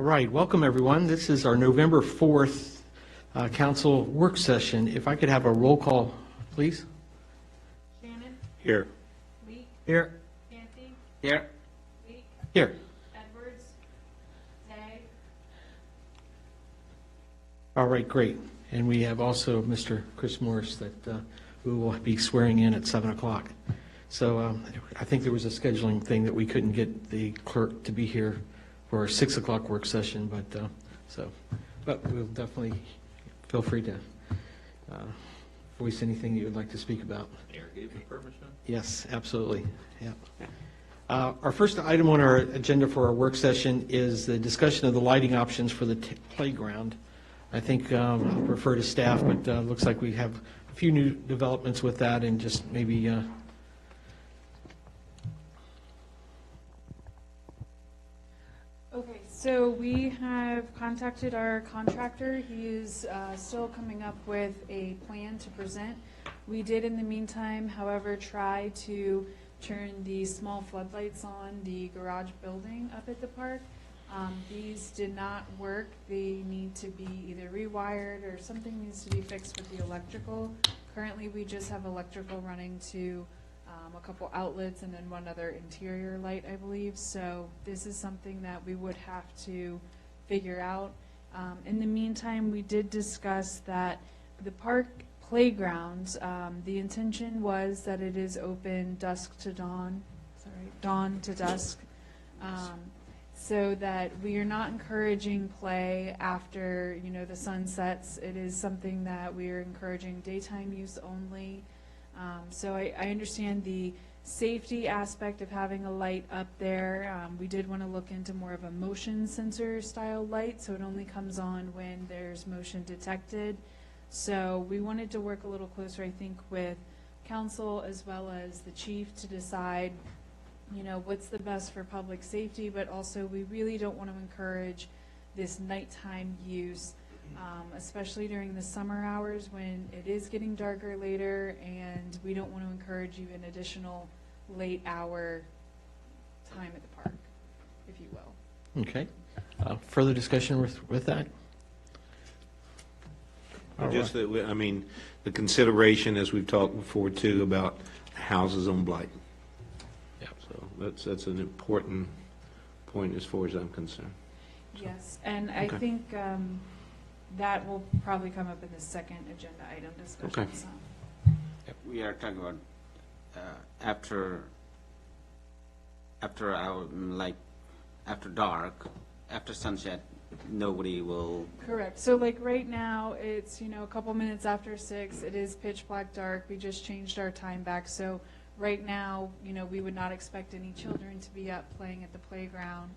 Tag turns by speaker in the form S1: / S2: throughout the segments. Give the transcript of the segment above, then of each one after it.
S1: All right, welcome everyone. This is our November 4th council work session. If I could have a roll call, please.
S2: Shannon?
S3: Here.
S2: Leek?
S1: Here.
S2: Canty?
S3: Here.
S2: Leek?
S1: Here.
S2: Edwards? Tay?
S1: All right, great. And we have also Mr. Chris Morris that who will be swearing in at 7 o'clock. So I think there was a scheduling thing that we couldn't get the clerk to be here for our 6 o'clock work session, but we'll definitely feel free to voice anything you would like to speak about.
S3: Mayor gave me permission.
S1: Yes, absolutely. Yeah. Our first item on our agenda for our work session is the discussion of the lighting options for the playground. I think I'll refer to staff, but looks like we have a few new developments with that, and just maybe
S2: Okay, so we have contacted our contractor. He is still coming up with a plan to present. We did in the meantime, however, try to turn the small floodlights on the garage building up at the park. These did not work. They need to be either rewired or something needs to be fixed with the electrical. Currently, we just have electrical running to a couple outlets and then one other interior light, I believe. So this is something that we would have to figure out. In the meantime, we did discuss that the park playgrounds, the intention was that it is open dusk to dawn, dawn to dusk, so that we are not encouraging play after, the sun sets. It is something that we are encouraging daytime use only. So I understand the safety aspect of having a light up there. We did want to look into more of a motion sensor style light, so it only comes on when there's motion detected. So we wanted to work a little closer, I think, with council as well as the chief to decide, what's the best for public safety, but also we really don't want to encourage this nighttime use. Especially during the summer hours when it is getting darker later, and we don't want to encourage even additional late hour time at the park, if you will.
S1: okay. Further discussion with that? All
S3: Just
S1: right.
S3: that, the consideration, as we've talked before too, about houses on blight.
S1: Yeah.
S3: So that's an important point as far as I'm concerned.
S2: Yes, and I
S3: Okay.
S2: think that will probably come up in the second agenda item discussion.
S3: Okay.
S2: So.
S4: We are talking about after our after dark, after sunset, nobody will.
S2: Correct. So like right now, it's, a couple minutes after 6, it is pitch black dark. We just changed our time back. So right now, we would not expect any children to be up playing at the playground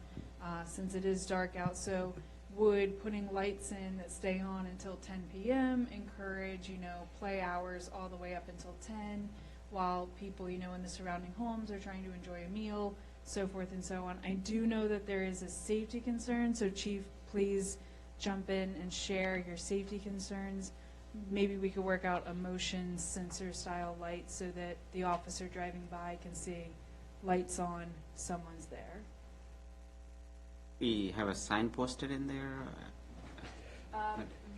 S2: since it is dark out. So would putting lights in that stay on until 10 p.m. encourage, play hours all the way up until 10 while people, in the surrounding homes are trying to enjoy a meal, so forth and so on. I do know that there is a safety concern, so Chief, please jump in and share your safety concerns. Maybe we could work out a motion sensor style light so that the officer driving by can see lights on, someone's there.
S4: We have a sign posted in there.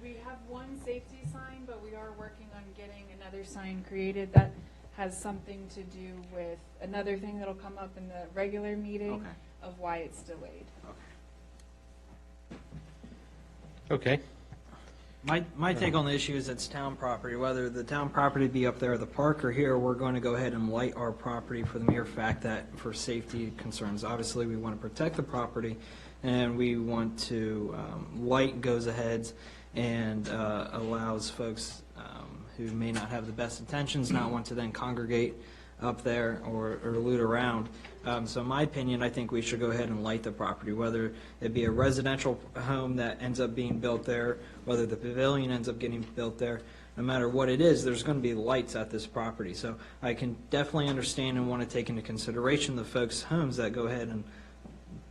S2: We have one safety sign, but we are working on getting another sign created that has something to do with another thing that'll come up in the regular meeting
S4: Okay.
S2: of why it's delayed.
S1: Okay.
S5: My take on the issue is it's town property. Whether the town property be up there at the park or here, we're going to go ahead and light our property for the mere fact that for safety concerns. Obviously, we want to protect the property, and we want to, light goes ahead and allows folks who may not have the best intentions not want to then congregate up there or loot around. So in my opinion, I think we should go ahead and light the property, whether it be a residential home that ends up being built there, whether the pavilion ends up getting built there. No matter what it is, there's going to be lights at this property. So I can definitely understand and want to take into consideration the folks' homes that go ahead and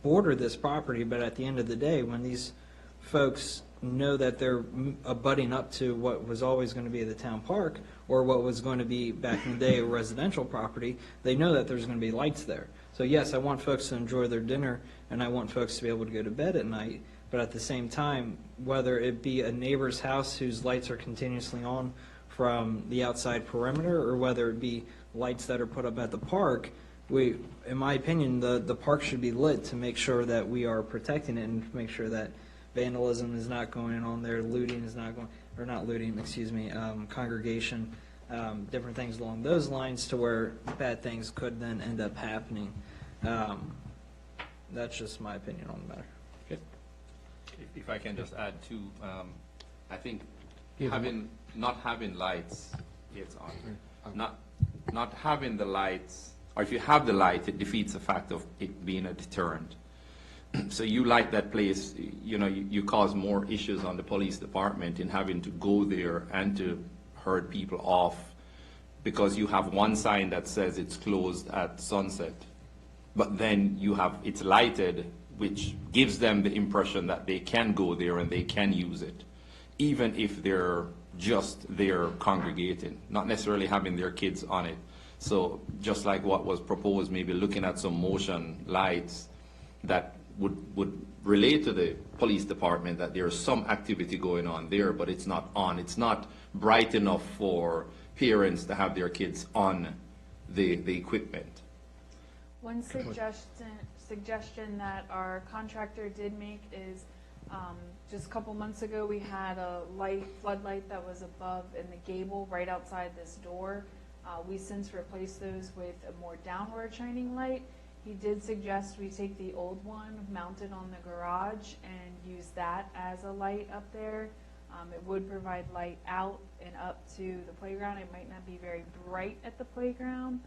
S5: border this property, but at the end of the day, when these folks know that they're abutting up to what was always going to be the town park, or what was going to be back in the day a residential property, they know that there's going to be lights there. So yes, I want folks to enjoy their dinner, and I want folks to be able to go to bed at night, but at the same time, whether it be a neighbor's house whose lights are continuously on from the outside perimeter, or whether it be lights that are put up at the park, we, in my opinion, the park should be lit to make sure that we are protecting it and make sure that vandalism is not going on there, looting is not going, or not looting, excuse me, congregation, different things along those lines to where bad things could then end up happening. That's just my opinion on the matter.
S6: If I can just add to, I think
S1: Yeah,
S6: not having lights, it's on. Not having the lights, or if you have the light, it defeats the fact of it being a deterrent. So you light that place, you cause more issues on the police department in having to go there and to herd people off because you have one sign that says it's closed at sunset, but then it's lighted, which gives them the impression that they can go there and they can use it, even if they're just there congregating, not necessarily having their kids on it. So just like what was proposed, maybe looking at some motion lights that would relate to the police department that there's some activity going on there, but it's not on. It's not bright enough for parents to have their kids on the equipment.
S2: One suggestion that our contractor did make is, just a couple months ago, we had a floodlight that was above in the gable right outside this door. We since replaced those with a more downward shining light. He did suggest we take the old one, mount it on the garage, and use that as a light up there. It would provide light out and up to the playground. It might not be very bright at the playground.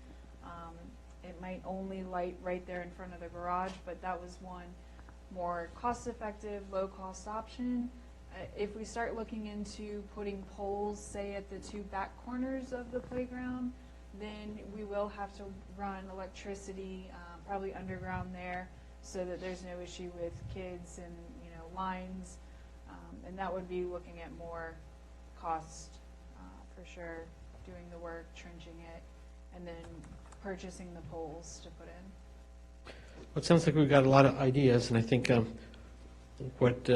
S2: It might only light right there in front of the garage, but that was one more cost-effective, low-cost option. If we start looking into putting poles, say, at the two back corners of the playground, then we will have to run electricity, probably underground there, so that there's no issue with kids and, lines. And that would be looking at more cost, for sure, doing the work, trenching it, and then purchasing the poles to put in.
S1: Well, it sounds like we've got a lot of ideas, and I think what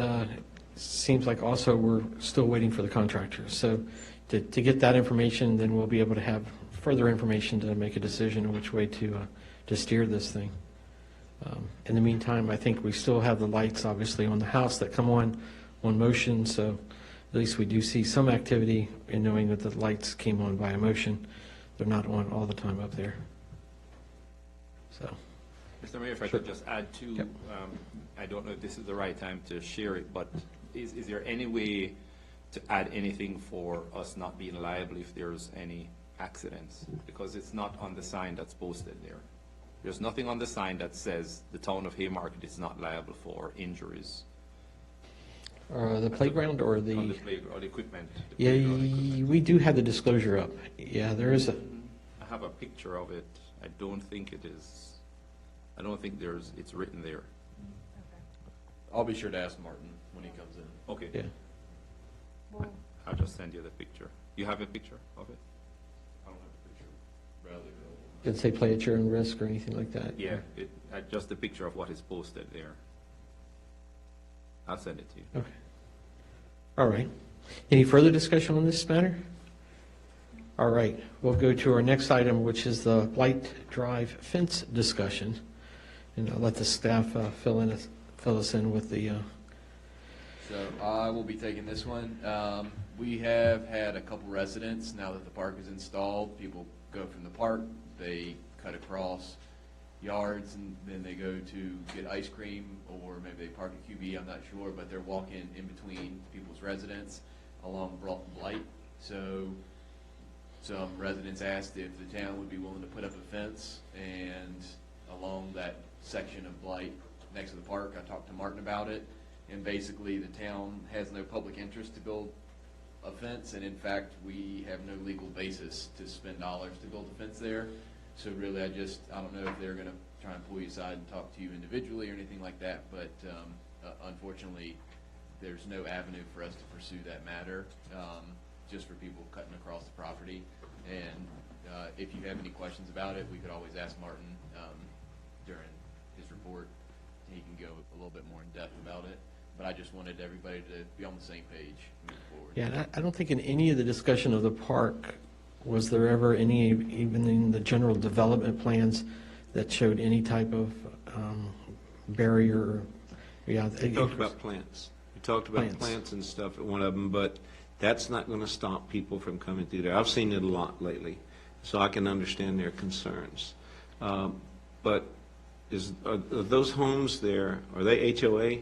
S1: seems like also we're still waiting for the contractor. So to get that information, then we'll be able to have further information to make a decision on which way to steer this thing. In the meantime, I think we still have the lights, obviously, on the house that come on motion, so at least we do see some activity in knowing that the lights came on by a motion. They're not on all the time up there. So,
S6: Mr. Mayor, if I could just add to,
S1: Yep.
S6: I don't know if this is the right time to share it, but is there any way to add anything for us not being liable if there's any accidents? Because it's not on the sign that's posted there. There's nothing on the sign that says the town of Haymarket is not liable for injuries.
S1: the playground or
S6: On the
S1: the,
S6: playground, or the equipment.
S1: yeah, we do have the disclosure up. Yeah, there is a,
S6: I have a picture of it. I don't think it is, I don't think it's written there.
S7: I'll be sure to ask Martin when he comes in.
S6: Okay.
S1: yeah.
S2: Well,
S6: I'll just send you the picture. You have a picture of it?
S7: I don't have a picture readily available.
S1: Didn't say play at your own risk or anything like that?
S6: Yeah, just the picture of what is posted there. I'll send it to you.
S1: Okay. All right. Any further discussion on this matter? All right, we'll go to our next item, which is the Blight Drive fence discussion. And I'll let the staff fill us in with the,
S7: So I will be taking this one. We have had a couple residents, now that the park is installed, people go from the park, they cut across yards, and then they go to get ice cream, or maybe they park at QB, I'm not sure, but they're walking in between people's residents along Blight. So some residents asked if the town would be willing to put up a fence, and along that section of Blight next to the park, I talked to Martin about it, and basically the town has no public interest to build a fence, and in fact, we have no legal basis to spend dollars to build a fence there. So really, I don't know if they're gonna try and pull you aside and talk to you individually or anything like that, but unfortunately, there's no avenue for us to pursue that matter, just for people cutting across the property. And if you have any questions about it, we could always ask Martin during his report. He can go a little bit more in depth about it. but I just wanted everybody to be on the same page moving forward.
S1: Yeah, and I don't think in any of the discussion of the park, was there ever any, even in the general development plans, that showed any type of barrier? Yeah.
S3: We talked about plants. We talked about
S1: Plants.
S3: plants and stuff at one of them, but that's not going to stop people from coming through there. I've seen it a lot lately, so I can understand their concerns. But are those homes there, are they HOA?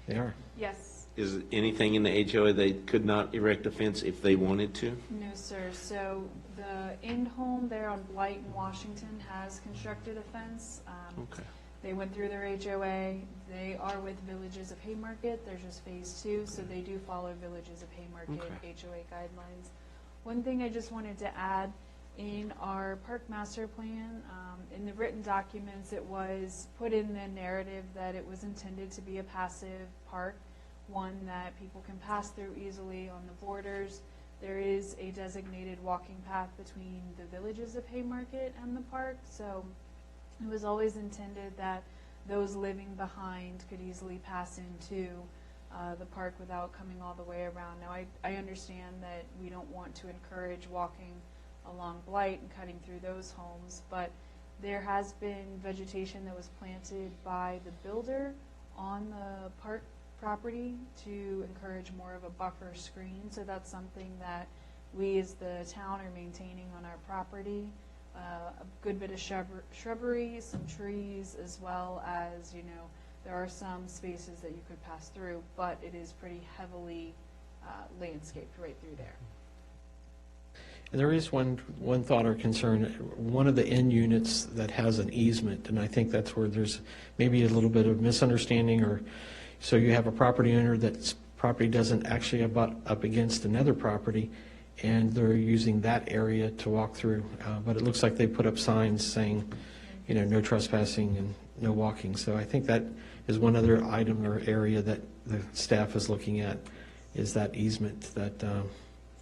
S1: They are.
S2: Yes.
S3: Is anything in the HOA they could not erect a fence if they wanted to?
S2: No, sir. So the in-home there on Blight in Washington has constructed a fence.
S3: Okay.
S2: They went through their HOA. They are with Villages of Haymarket. There's just phase 2, so they do follow Villages of Haymarket
S3: Okay.
S2: HOA guidelines. One thing I just wanted to add, in our park master plan, in the written documents, it was put in the narrative that it was intended to be a passive park, one that people can pass through easily on the borders. There is a designated walking path between the Villages of Haymarket and the park, so it was always intended that those living behind could easily pass into the park without coming all the way around. Now, I understand that we don't want to encourage walking along Blight and cutting through those homes, but there has been vegetation that was planted by the builder on the park property to encourage more of a buffer screen. So that's something that we as the town are maintaining on our property. A good bit of shrubbery, some trees, as well as, there are some spaces that you could pass through, but it is pretty heavily landscaped right through there.
S1: And there is one thought or concern, one of the end units that has an easement, and I think that's where there's maybe a little bit of misunderstanding, or so you have a property owner that's property doesn't actually abut up against another property, and they're using that area to walk through. But it looks like they put up signs saying, no trespassing and no walking. So I think that is one other item or area that the staff is looking at, is that easement that,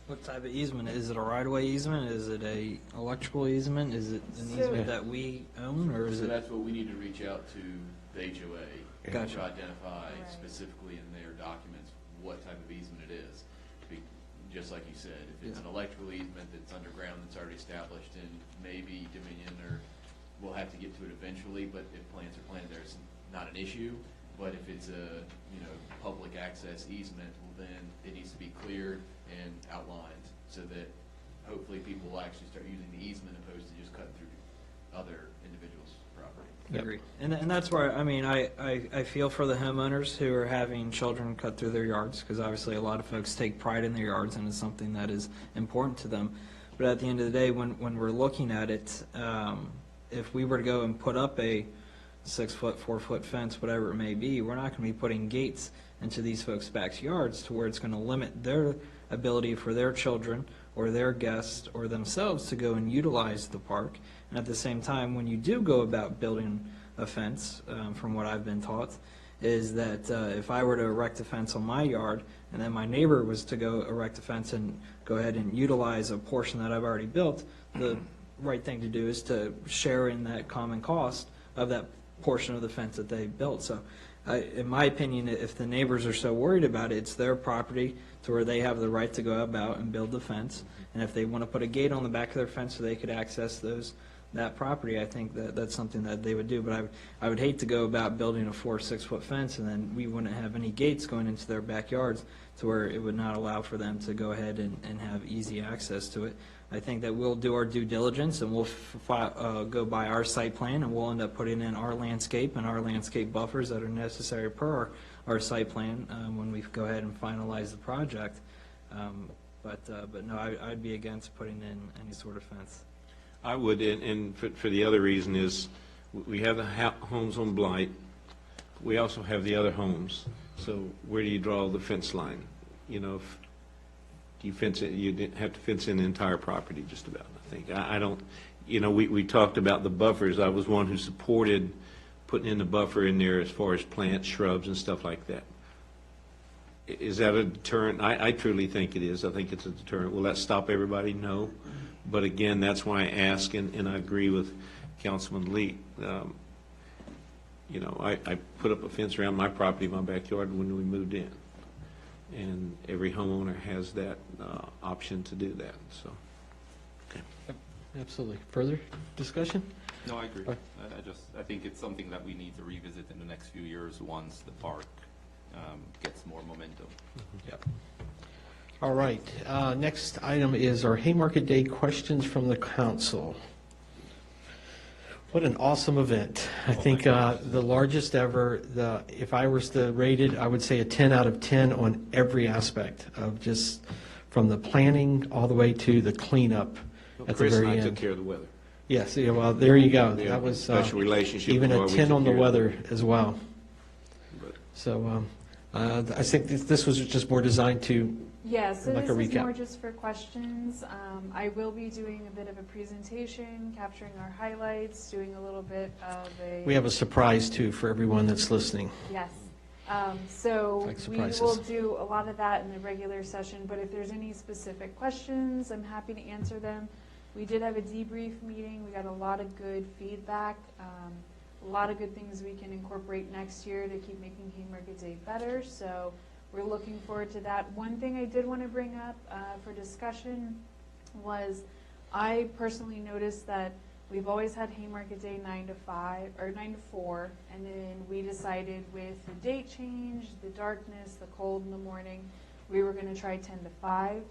S5: What type of easement? Is it a right-of-way easement? Is it a electrical easement? Is it an
S2: So-
S5: easement that we own, or is
S7: So
S5: it?
S7: that's what we need to reach out to the HOA
S5: Gotcha.
S7: to identify
S2: Right.
S7: specifically in their documents what type of easement it is. Just like you said, if it's an electrical easement that's underground that's already established, and maybe Dominion or we'll have to get to it eventually, but if plants are planted there, it's not an issue. But if it's a, public access easement, well, then it needs to be cleared and outlined so that hopefully people will actually start using the easement opposed to just cutting through other individuals' property.
S5: I agree. And that's where, I feel for the homeowners who are having children cut through their yards, because obviously a lot of folks take pride in their yards and it's something that is important to them. But at the end of the day, when we're looking at it, if we were to go and put up a 6-foot, 4-foot fence, whatever it may be, we're not going to be putting gates into these folks' backyards to where it's going to limit their ability for their children or their guests or themselves to go and utilize the park. And at the same time, when you do go about building a fence, from what I've been taught, is that if I were to erect a fence on my yard and then my neighbor was to go erect a fence and go ahead and utilize a portion that I've already built, the right thing to do is to share in that common cost of that portion of the fence that they built. So in my opinion, if the neighbors are so worried about it, it's their property to where they have the right to go about and build the fence. And if they want to put a gate on the back of their fence so they could access that property, I think that's something that they would do. But I would hate to go about building a 4 or 6 foot fence and then we wouldn't have any gates going into their backyards to where it would not allow for them to go ahead and have easy access to it. I think that we'll do our due diligence and we'll go by our site plan and we'll end up putting in our landscape and our landscape buffers that are necessary per our site plan when we go ahead and finalize the project. But no, I'd be against putting in any sort of fence.
S3: I would, and for the other reason is, we have the homes on Blight, we also have the other homes, so where do you draw the fence line? Do you fence it, you have to fence in the entire property just about, I think. I don't, we talked about the buffers, I was one who supported putting in the buffer in there as far as plants, shrubs, and stuff like that. Is that a deterrent? I truly think it is. I think it's a deterrent. Will that stop everybody? No. But again, that's why I ask, and I agree with Councilman Lee. You know, I put up a fence around my property, my backyard, when we moved in. And every homeowner has that option to do that, so.
S1: Absolutely. Further discussion?
S6: No, I agree.
S1: Right.
S6: I think it's something that we need to revisit in the next few years once the park gets more momentum.
S1: Yep. All right, next item is our Haymarket Day questions from the council. What an awesome event. I think the largest ever. If I was to rate it, I would say a 10 out of 10 on every aspect of just from the planning all the way to the cleanup at the
S3: Chris and
S1: very
S3: I took
S1: end.
S3: care of the weather.
S1: Yes, yeah, well, there you go.
S3: We
S1: That
S3: have a
S1: was
S3: special relationship
S1: even
S3: with
S1: a
S3: Laura. We
S1: 10
S3: took
S1: on the
S3: care of
S1: weather as well.
S3: But
S1: So I think this was just more designed to,
S2: Yeah, so
S1: Like
S2: this
S1: a
S2: is
S1: recap.
S2: more just for questions. I will be doing a bit of a presentation, capturing our highlights, doing a little bit of a.
S1: we have a surprise too for everyone that's listening.
S2: Yes. So
S1: Like
S2: we
S1: surprises.
S2: will do a lot of that in the regular session, but if there's any specific questions, I'm happy to answer them. We did have a debrief meeting. We got a lot of good feedback, a lot of good things we can incorporate next year to keep making Haymarket Day better. So we're looking forward to that. One thing I did want to bring up for discussion was I personally noticed that we've always had Haymarket Day 9 to 5 or 9 to 4, and then we decided with the date change, the darkness, the cold in the morning, we were going to try 10 to 5.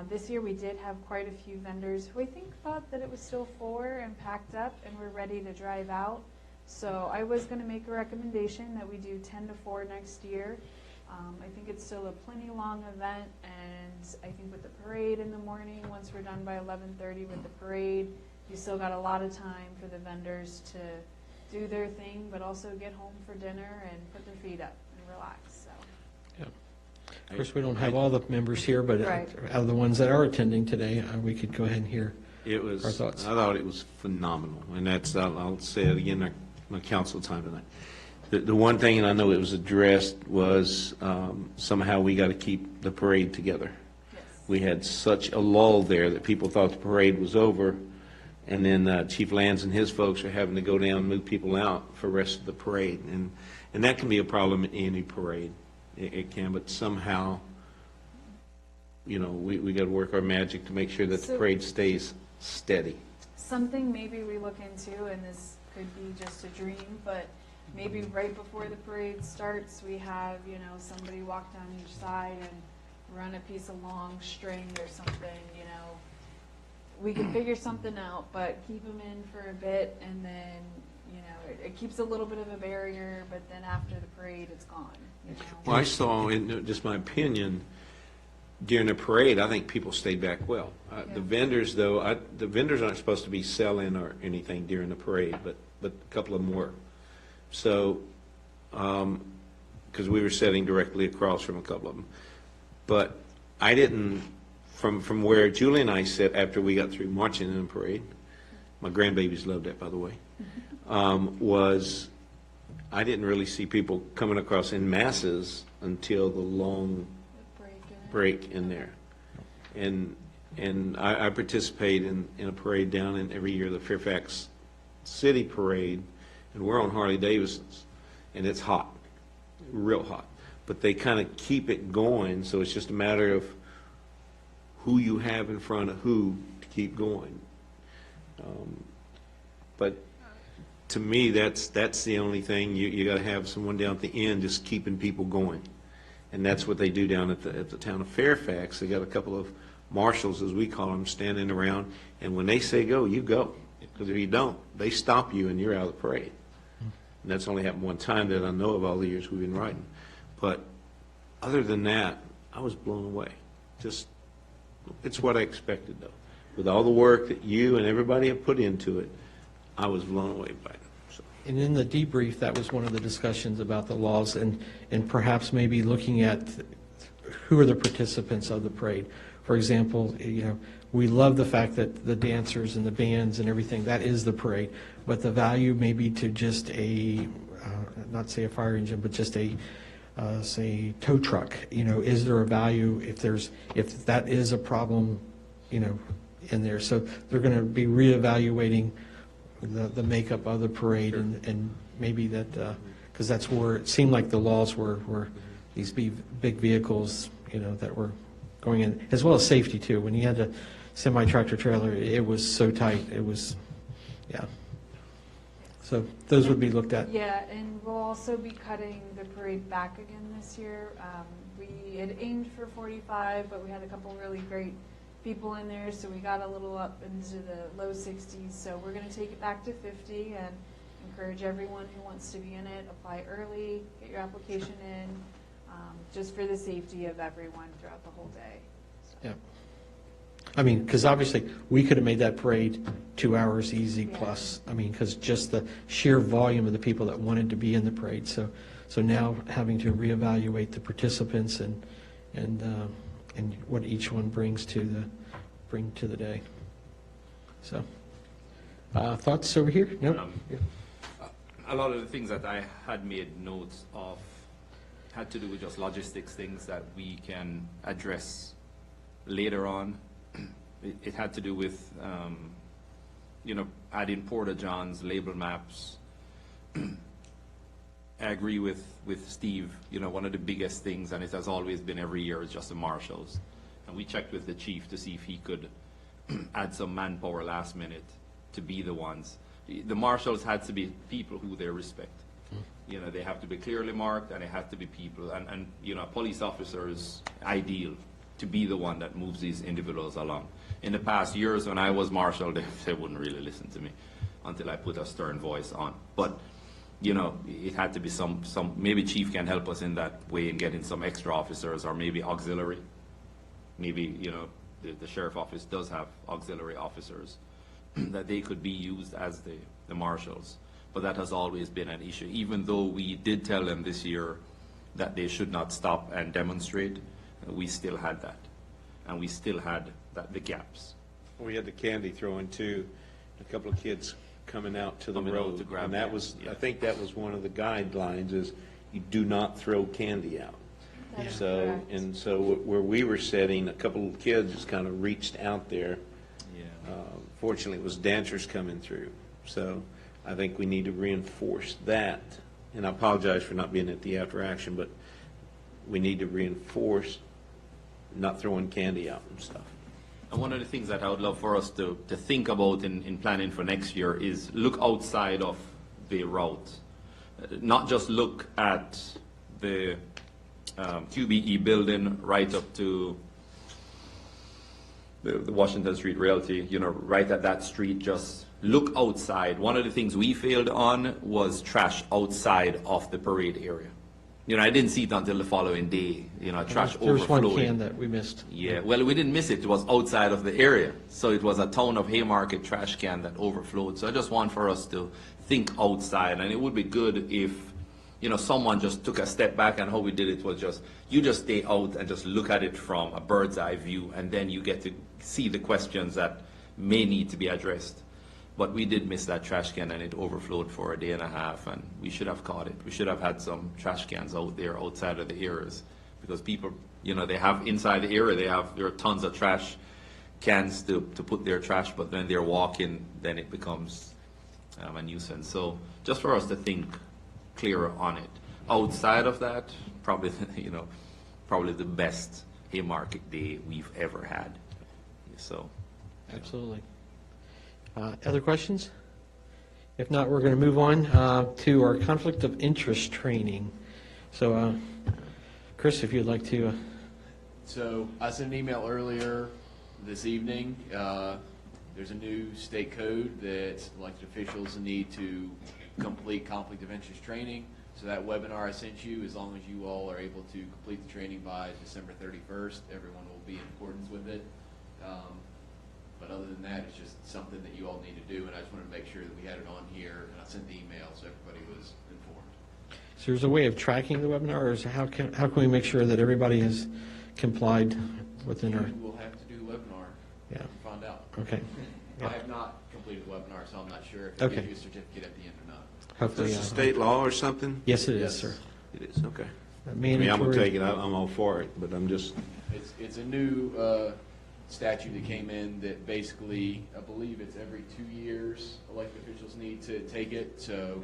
S2: This year we did have quite a few vendors who I think thought that it was still 4 and packed up and were ready to drive out. So I was going to make a recommendation that we do 10 to 4 next year. I think it's still a plenty long event, and I think with the parade in the morning, once we're done by 11:30 with the parade, you still got a lot of time for the vendors to do their thing, but also get home for dinner and put their feet up and relax, so.
S1: Of course, we don't have all the members here, but
S2: Right.
S1: out of the ones that are attending today, we could go ahead and hear.
S3: it was,
S1: Our thoughts.
S3: I thought it was phenomenal, and that's, I'll say it again, my council time tonight. The one thing, and I know it was addressed, was somehow we got to keep the parade together.
S2: Yes.
S3: We had such a lull there that people thought the parade was over, and then Chief Lands and his folks are having to go down and move people out for the rest of the parade, and that can be a problem in any parade. It can, but somehow, you know, we got to work our magic to make sure that the
S2: So-
S3: parade stays steady.
S2: Something maybe we look into, and this could be just a dream, but maybe right before the parade starts, we have, you know, somebody walk down each side and run a piece of long string or something, you know. We can figure something out, but keep them in for a bit, and then, you know, it keeps a little bit of a barrier, but then after the parade, it's gone, you know.
S3: Well, I saw, in just my opinion, during the parade, I think people stayed back well. The
S2: Yeah.
S3: vendors, though, the vendors aren't supposed to be selling or anything during the parade, but a couple of them were. So, because we were sitting directly across from a couple of them. But I didn't, from where Julie and I sat after we got through marching in the parade, my grandbabies loved that, by the way, was I didn't really see people coming across in masses until the long break in there. And I participate in a parade down in every year, the Fairfax City Parade, and we're on Harley Davidson's, and it's hot, real hot. But they kind of keep it going, so it's just a matter of who you have in front of who to keep going. But to me, that's the only thing. You got to have someone down at the end just keeping people going. And that's what they do down at the town of Fairfax. They got a couple of marshals, as we call them, standing around, and when they say go, you go. Because if you don't, they stop you and you're out of the parade. And that's only happened one time that I know of all the years we've been riding. But other than that, I was blown away. Just, it's what I expected, though. With all the work that you and everybody have put into it, I was blown away by it. So.
S1: And in the debrief, that was one of the discussions about the laws and perhaps maybe looking at who are the participants of the parade. For example, you know, we love the fact that the dancers and the bands and everything, that is the parade, but the value may be to just a, not say a fire engine, but just a, say, tow truck. You know, is there a value if that is a problem, you know, in there? So they're going to be reevaluating the makeup of the parade and maybe that, because that's where it seemed like the laws were these big vehicles, you know, that were going in, as well as safety too. When you had a semi-tractor trailer, it was so tight, it was, yeah. So those would be looked at.
S2: Yeah, and we'll also be cutting the parade back again this year. We had aimed for 45, but we had a couple really great people in there, so we got a little up into the low 60s. So we're going to take it back to 50 and encourage everyone who wants to be in it, apply early, get your application in, just for the safety of everyone throughout the whole day.
S1: Yeah. I mean, because obviously, we could have made that parade 2 hours easy
S2: Yeah.
S1: plus. I mean, because just the sheer volume of the people that wanted to be in the parade. So now having to reevaluate the participants and what each one brings to the day. So, thoughts over here? No?
S6: A lot of the things that I had made notes of had to do with just logistics, things that we can address later on. It had to do with, adding Porta Johns, label maps. I agree with Steve, one of the biggest things, and it has always been every year, is just the marshals. And we checked with the chief to see if he could add some manpower last minute to be the ones. The marshals had to be people who they respect. They have to be clearly marked, and they have to be people. And a police officer is ideal to be the one that moves these individuals along. In the past years, when I was marshal, they wouldn't really listen to me until I put a stern voice on. But, it had to be some maybe chief can help us in that way in getting some extra officers, or maybe auxiliary. Maybe, the sheriff office does have auxiliary officers that they could be used as the marshals. But that has always been an issue, even though we did tell them this year that they should not stop and demonstrate. We still had that, and we still had the gaps.
S3: We had the candy throwing too, a couple of kids coming out to the
S6: Coming out
S3: road.
S6: to grab
S3: And that
S6: that,
S3: was,
S6: yeah.
S3: I think that was one of the guidelines, is you do not throw candy out.
S2: That is
S3: So,
S2: correct.
S3: and so where we were sitting, a couple of kids just kind of reached out there.
S6: Yeah.
S3: Fortunately, it was dancers coming through. So I think we need to reinforce that. And I apologize for not being at the after action, but we need to reinforce not throwing candy out and stuff.
S6: And one of the things that I would love for us to think about in planning for next year is look outside of the route. Not just look at the QBE building right up to the Washington Street Realty, right at that street. Just look outside. One of the things we failed on was trash outside of the parade area. I didn't see it until the following day, trash
S1: There was one
S6: overflowing.
S1: can that we missed.
S6: Yeah, well, we didn't miss it. It was outside of the area. So it was a town of Haymarket trash can that overflowed. So I just want for us to think outside. And it would be good if, someone just took a step back, and how we did it was you just stay out and just look at it from a bird's eye view, and then you get to see the questions that may need to be addressed. But we did miss that trash can, and it overflowed for a day and a half, and we should have caught it. We should have had some trash cans out there outside of the areas, because people, they have inside the area, there are tons of trash cans to put their trash, but when they're walking, then it becomes a nuisance. So just for us to think clearer on it. Outside of that, probably, probably the best Haymarket day we've ever had. So.
S1: Absolutely. Other questions? If not, we're going to move on to our conflict of interest training. So, Chris, if you'd like to.
S7: So I sent an email earlier this evening. There's a new state code that elected officials need to complete conflict of interest training. So that webinar I sent you, as long as you all are able to complete the training by December 31st, everyone will be in accordance with it. But other than that, it's just something that you all need to do, and I just wanted to make sure that we had it on here, and I sent the email so everybody was informed.
S1: So there's a way of tracking the webinar, or is how can we make sure that everybody has complied within our?
S7: You will have to do the webinar
S1: Yeah.
S7: to find out.
S1: Okay.
S7: I have not completed the webinar, so I'm not sure if
S1: Okay.
S7: they give you a certificate at the end or not.
S1: Hopefully.
S3: Is this a state law or something?
S1: Yes, it is,
S7: Yes.
S1: sir.
S3: It is, okay. I
S1: Mandatory.
S3: mean, I'm going to take it, I'm all for it, but I'm just,
S7: It's a new statute that came in that basically, I believe it's every 2 years, elected officials need to take it. So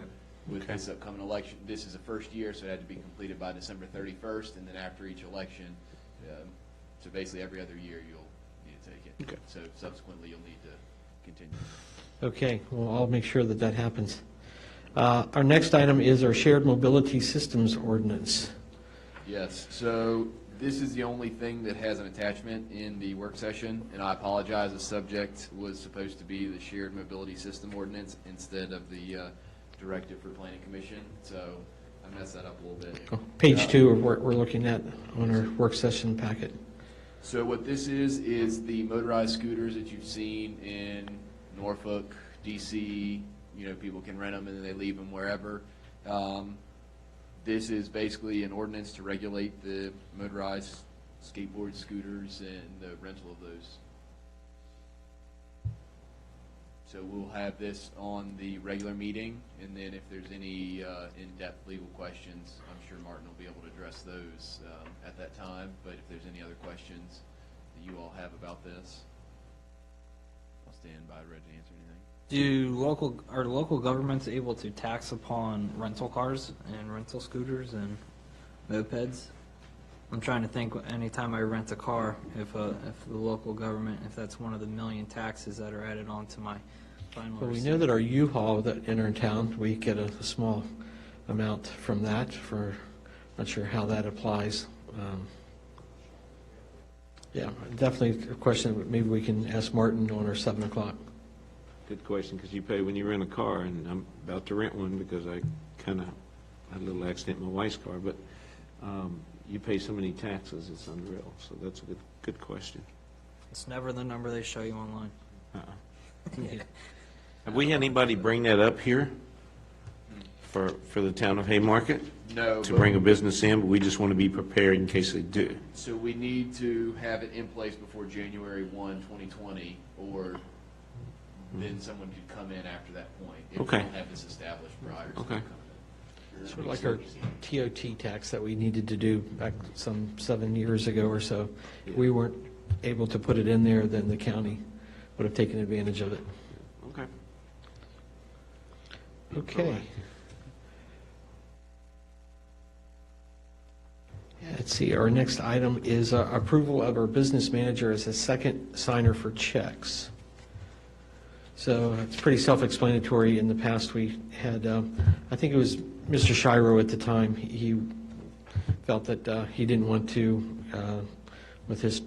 S7: with
S3: Okay.
S7: this upcoming election. This is the first year, so it had to be completed by December 31st, and then after each election, so basically every other year you'll need to take it.
S3: Okay.
S7: So subsequently, you'll need to continue.
S1: Okay, well, I'll make sure that that happens. Our next item is our shared mobility systems ordinance.
S7: Yes, so this is the only thing that has an attachment in the work session, and I apologize, the subject was supposed to be the shared mobility system ordinance instead of the directive for planning commission, so I messed that up a little bit.
S1: Page 2 of what we're looking at on our work session packet.
S7: So what this is the motorized scooters that you've seen in Norfolk, DC, people can rent them and then they leave them wherever. This is basically an ordinance to regulate the motorized skateboard scooters and the rental of those. So we'll have this on the regular meeting, and then if there's any in-depth legal questions, I'm sure Martin will be able to address those at that time. But if there's any other questions that you all have about this, I'll stand by ready to answer anything.
S5: Are local governments able to tax upon rental cars and rental scooters and mopeds? I'm trying to think, anytime I rent a car, if the local government, if that's one of the million taxes that are added onto my final
S1: Well, we
S5: receipt.
S1: know that our U-Haul that enter in town, we get a small amount from that for, not sure how that applies. Yeah, definitely a question that maybe we can ask Martin on our 7 o'clock.
S3: Good question, because you pay when you rent a car, and I'm about to rent one because I kind of had a little accident in my wife's car, but you pay so many taxes, it's unreal. So that's a good question.
S5: It's never the number they show you online.
S3: Have we had anybody bring that up here for the town of Haymarket?
S7: No.
S3: To
S7: but-
S3: bring a business in, but we just want to be prepared in case they do.
S7: So we need to have it in place before January 1, 2020, or then someone could come in after that point. If we
S3: Okay.
S7: don't have this established prior to
S3: Okay.
S7: them coming in.
S1: Sort of like our TOT tax that we needed to do back some 7 years ago or so. If we weren't able to put it in there, then the county would have taken advantage of it.
S3: Okay.
S1: Okay. Let's see, our next item is approval of our business manager as a second signer for checks. So it's pretty self-explanatory. In the past, we had, I think it was Mr. Shiro at the time, he felt that he didn't want to, with his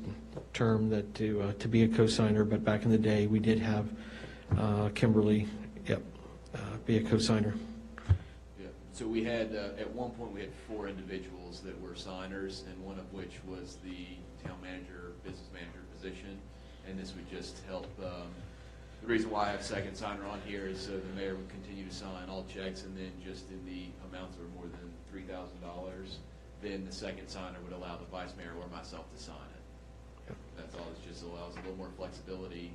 S1: term, that to be a co-signer, but back in the day, we did have Kimberly, be a co-signer.
S7: Yeah, so we had, at one point, we had 4 individuals that were signers, and one of which was the town manager, business manager position, and this would just help. The reason why I have second signer on here is so the mayor would continue to sign all checks, and then just in the amounts that are more than $3,000, then the second signer would allow the vice mayor or myself to sign it. That's all, it just allows a little more flexibility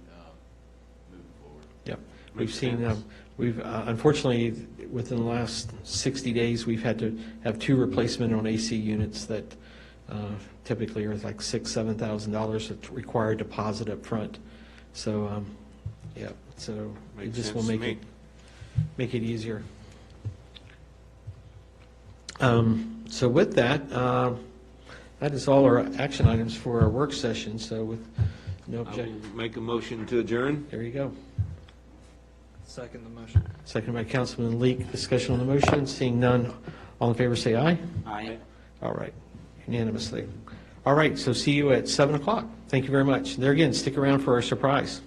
S7: moving forward.
S1: Yep. We've
S3: Makes
S1: seen,
S3: sense.
S1: unfortunately, within the last 60 days, we've had to have 2 replacement on AC units that typically are like $6,000, $7,000 that require a deposit up front. So, so it
S3: Makes
S1: just will
S3: sense to
S1: make it
S3: me.
S1: easier. So with that, that is all our action items for our work session. So with no
S3: I will
S1: objection,
S3: make a motion to adjourn.
S1: there you go.
S5: Second the motion.
S1: Second by Councilman Leak. Discussion on the motion. Seeing none, all in favor say aye.
S4: Aye.
S1: All right, unanimously. All right, so see you at 7 o'clock. Thank you very much. There again, stick around for our surprise.